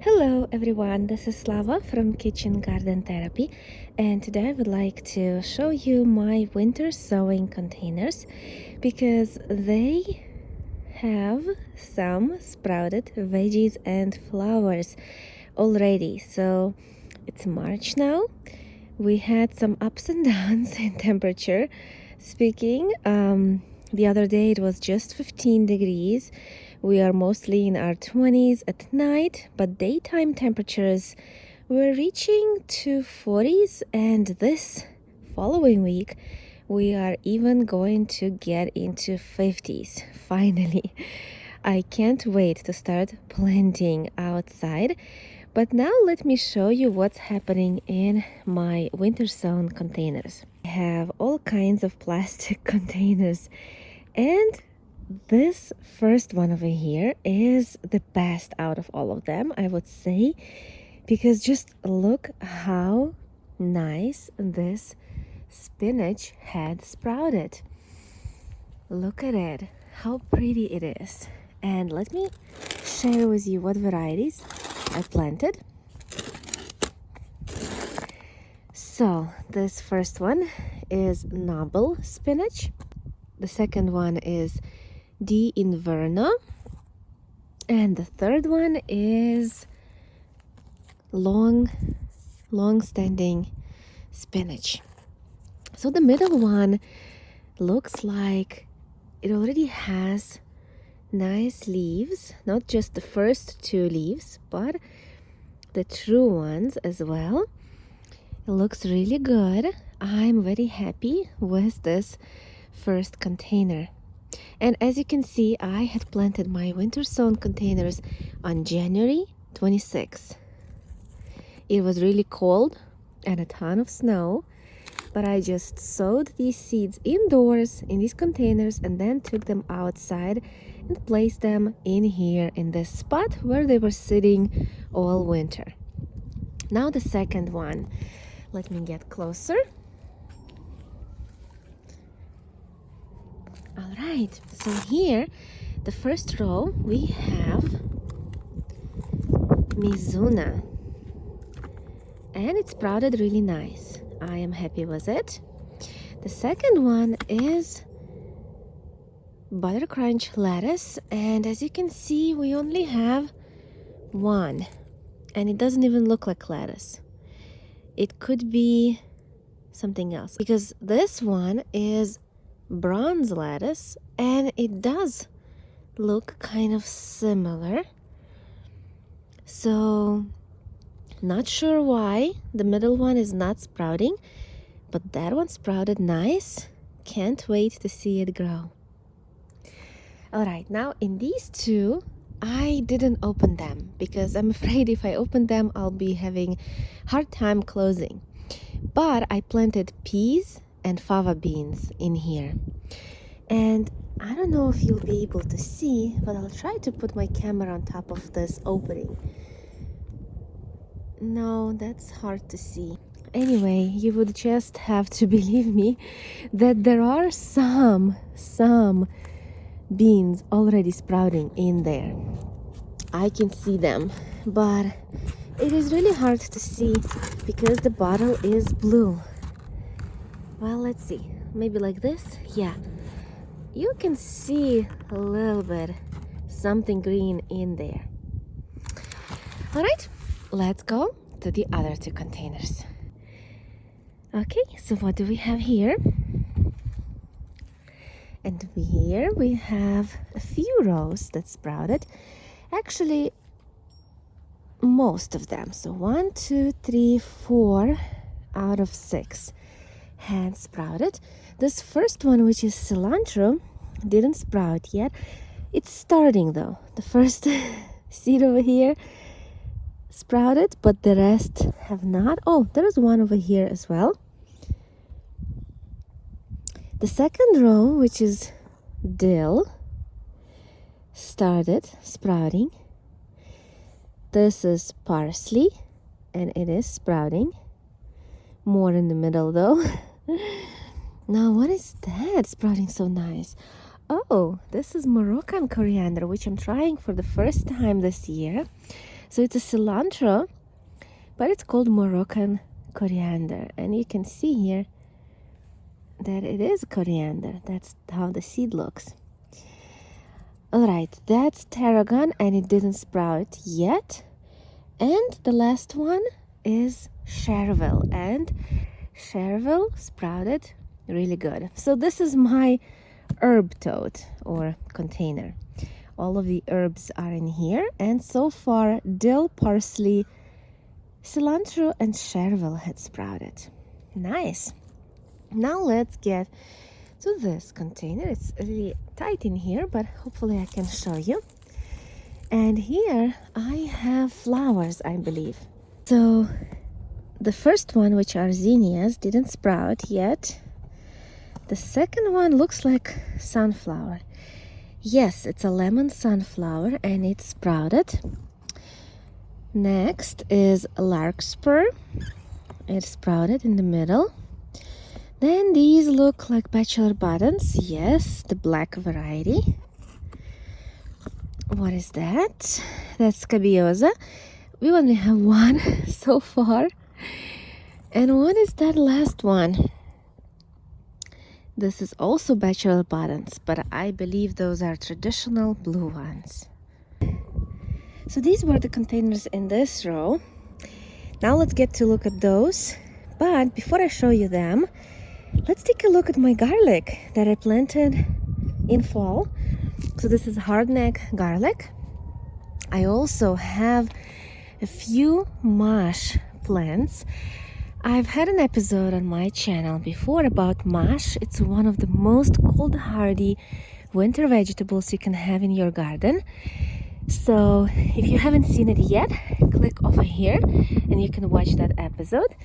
Hello everyone, this is Slava from Kitchen Garden Therapy, and today I would like to show you my winter sowing containers because they have some sprouted veggies and flowers already. So it's March now. We had some ups and downs in temperature. The other day it was just 15 degrees. We are mostly in our 20s at night, but daytime temperatures were reaching to 40s, and this following week we are even going to get into 50s. Finally, I can't wait to start planting outside. But now let me show you what's happening in my winter sown containers. I have all kinds of plastic containers, and this first one over here is the best out of all of them, I would say, because just look how nice this spinach had sprouted. Look at it, how pretty it is. And let me share with you what varieties I planted. So this first one is noble spinach. The second one is D. Inverna, and the third one is long-standing spinach. So the middle one looks like it already has nice leaves, not just the first two leaves, but the true ones as well. It looks really good. I'm very happy with this first container. And as you can see, I had planted my winter sown containers on January 26th. It was really cold and a ton of snow, but I just sowed these seeds indoors in these containers and then took them outside and placed them in here in this spot where they were sitting all winter. Now the second one. Let me get closer. All right, so here, the first row, we have Mizuna, and it sprouted really nice. I am happy with it. The second one is Butter Crunch lettuce, and as you can see, we only have one, and it doesn't even look like lettuce. It could be something else, because this one is bronze lettuce and it does look kind of similar. So not sure why the middle one is not sprouting, but that one sprouted nice. Can't wait to see it grow. All right, now in these two I didn't open them because I'm afraid if I open them I'll be having hard time closing. But I planted peas and fava beans in here, and I don't know if you'll be able to see, but I'll try to put my camera on top of this opening. No, that's hard to see. Anyway, you would just have to believe me that there are some beans already sprouting in there. I can see them, but it is really hard to see because the bottle is blue. Well, let's see. Maybe like this? Yeah. You can see a little bit something green in there. All right, let's go to the other two containers. Okay, so what do we have here? And here we have a few rows that sprouted. Actually, most of them. So 1, 2, 3, 4 out of 6 had sprouted. This first one, which is cilantro, didn't sprout yet. It's starting though. The first seed over here sprouted, but the rest have not. Oh, there's one over here as well. The second row, which is dill, started sprouting. This is parsley, and it is sprouting. More in the middle though. Now, what is that sprouting so nice? Oh, this is Moroccan coriander, which I'm trying for the first time this year. So it's a cilantro, but it's called Moroccan coriander. And you can see here that it is coriander. That's how the seed looks. All right, that's tarragon, and it didn't sprout yet. And the last one is chervil, and chervil sprouted really good. So this is my herb tote or container. All of the herbs are in here, and so far dill, parsley, cilantro, and chervil had sprouted. Nice. Now let's get to this container. It's really tight in here, but hopefully I can show you. And here I have flowers, I believe. So the first one, which are zinnias, didn't sprout yet. The second one looks like sunflower. Yes, it's a lemon sunflower, and it sprouted. Next is larkspur. It sprouted in the middle. Then these look like bachelor buttons. Yes, the black variety. What is that? That's scabiosa. We only have one so far. And what is that last one? This is also bachelor buttons, but I believe those are traditional blue ones. So these were the containers in this row. Now let's get to look at those. But before I show you them, let's take a look at my garlic that I planted in fall. So this is hardneck garlic. I also have a few mash plants. I've had an episode on my channel before about mash. It's one of the most cold hardy winter vegetables you can have in your garden. So if you haven't seen it yet, click over here and you can watch that episode.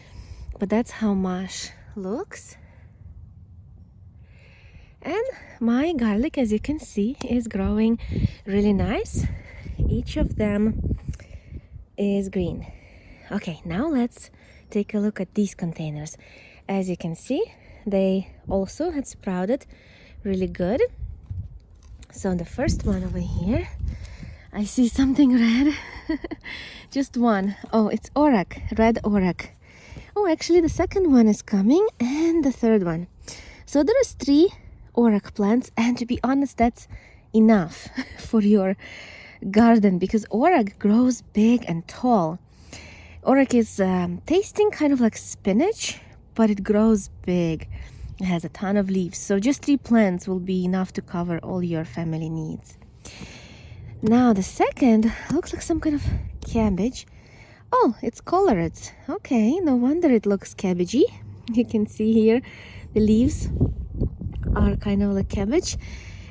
But that's how mash looks. And my garlic, as you can see, is growing really nice. Each of them is green. Okay, now let's take a look at these containers. As you can see, they also had sprouted really good. So the first one over here, I see something red. Just one. Oh, it's aurak, red aurak. Oh, actually the second one is coming, and the third one. So there is 3 aurak plants, and to be honest, that's enough for your garden because aurak grows big and tall. Aurak is tasting kind of like spinach, but it grows big. It has a ton of leaves, so just 3 plants will be enough to cover all your family needs. Now the second looks like some kind of cabbage. Oh, it's collards. Okay, no wonder it looks cabbagey. You can see here the leaves are kind of like cabbage.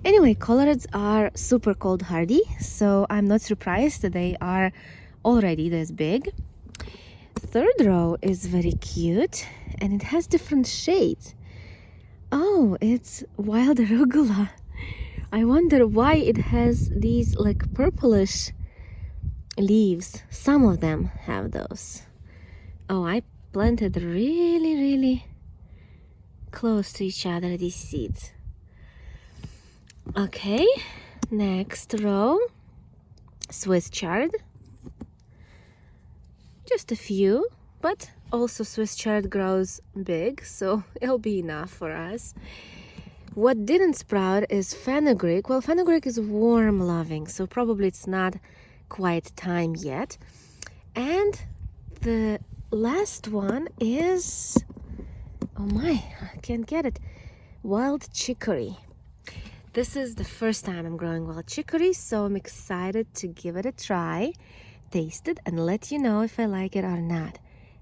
Anyway, collards are super cold hardy, so I'm not surprised that they are already this big. Third row is very cute, and it has different shades. Oh, it's wild arugula. I wonder why it has these like purplish leaves. Some of them have those. Oh, I planted really close to each other, these seeds. Okay, next row, Swiss chard. Just a few, but also Swiss chard grows big, so it'll be enough for us. What didn't sprout is fenugreek. Well, fenugreek is warm loving, so probably it's not quite time yet. And the last one is, oh my, I can't get it, wild chicory. This is the first time I'm growing wild chicory, so I'm excited to give it a try, taste it, and let you know if I like it or not.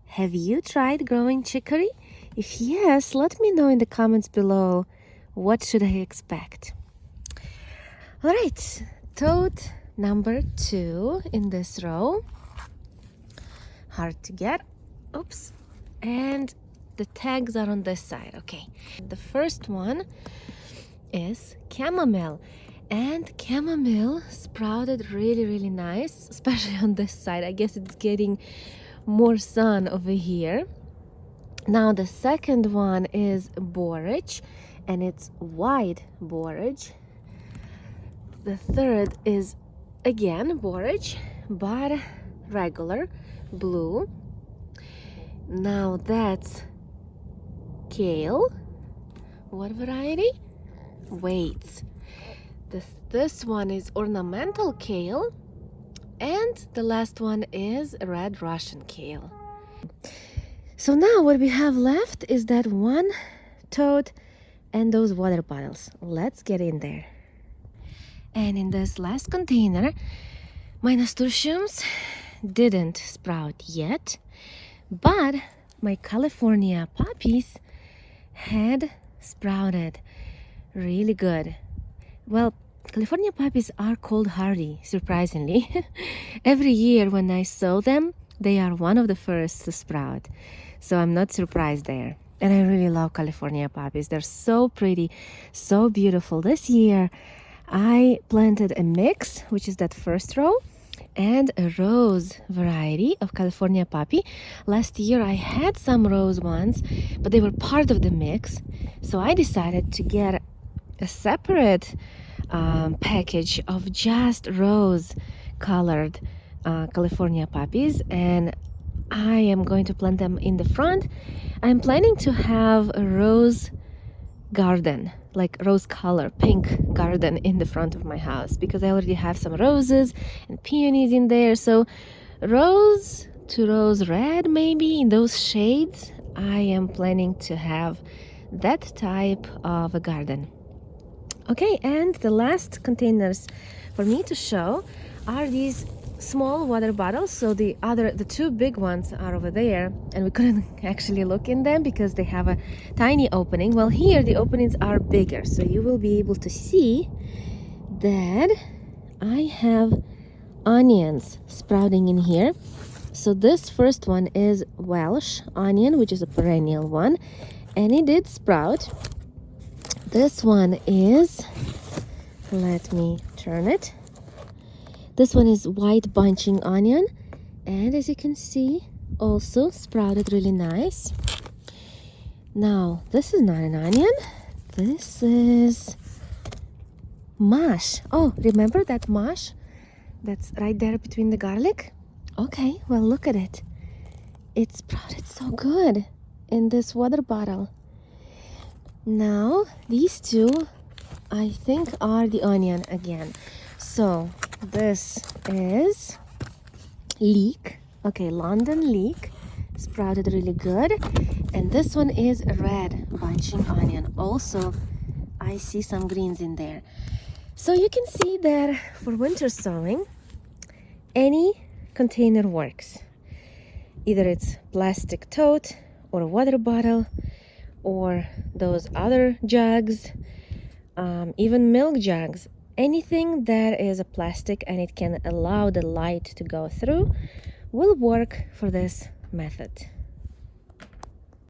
Have you tried growing chicory? If yes, let me know in the comments below. What should I expect? All right, tote number 2 in this row. Hard to get. Oops. And the tags are on this side. Okay. The first one is chamomile. And chamomile sprouted really nice, especially on this side. I guess it's getting more sun over here. Now the second one is borage, and it's white borage. The third is again borage, but regular blue. Now that's kale. What variety? Wait. This one is ornamental kale. And the last one is red Russian kale. So now what we have left is that one tote and those water bottles. Let's get in there. And in this last container, my nasturtiums didn't sprout yet, but my California puppies had sprouted really good. Well, California puppies are cold hardy, surprisingly. Every year when I sow them, they are one of the first to sprout. So I'm not surprised there. And I really love California puppies. They're so pretty, so beautiful. This year I planted a mix, which is that first row, and a rose variety of California puppy. Last year I had some rose ones, but they were part of the mix. So I decided to get a separate package of just rose colored California puppies, and I am going to plant them in the front. I'm planning to have a rose garden, like rose color, pink garden in the front of my house, because I already have some roses and peonies in there. So rose to rose red, maybe in those shades, I am planning to have that type of a garden. Okay, and the last containers for me to show are these small water bottles. So the two big ones are over there, and we couldn't actually look in them because they have a tiny opening. Well, here the openings are bigger, so you will be able to see that I have onions sprouting in here. So this first one is Welsh onion, which is a perennial one, and it did sprout. This one is, let me turn it. This one is white bunching onion, and as you can see, also sprouted really nice. Now, this is not an onion. This is mash. Oh, remember that mash that's right there between the garlic? Okay, well, look at it. It sprouted so good in this water bottle. Now, these two, I think, are the onion again. So, this is leek. Okay, London leek. Sprouted really good. And this one is red bunching onion. Also, I see some greens in there. So you can see that for winter sowing, any container works. Either it's plastic tote or a water bottle, or those other jugs, even milk jugs. Anything that is a plastic and it can allow the light to go through will work for this method.